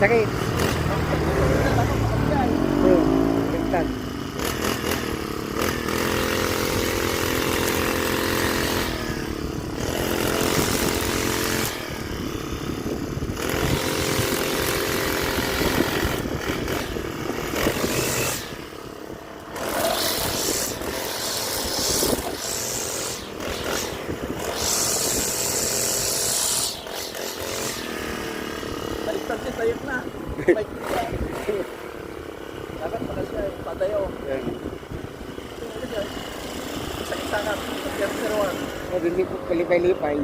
Sakit. Oo, baliktad. Baliktad siya, sayot na. Dapat pala siya, patayo. Yan. Sakit-sakit. Pero O, hindi po palipay-lipay.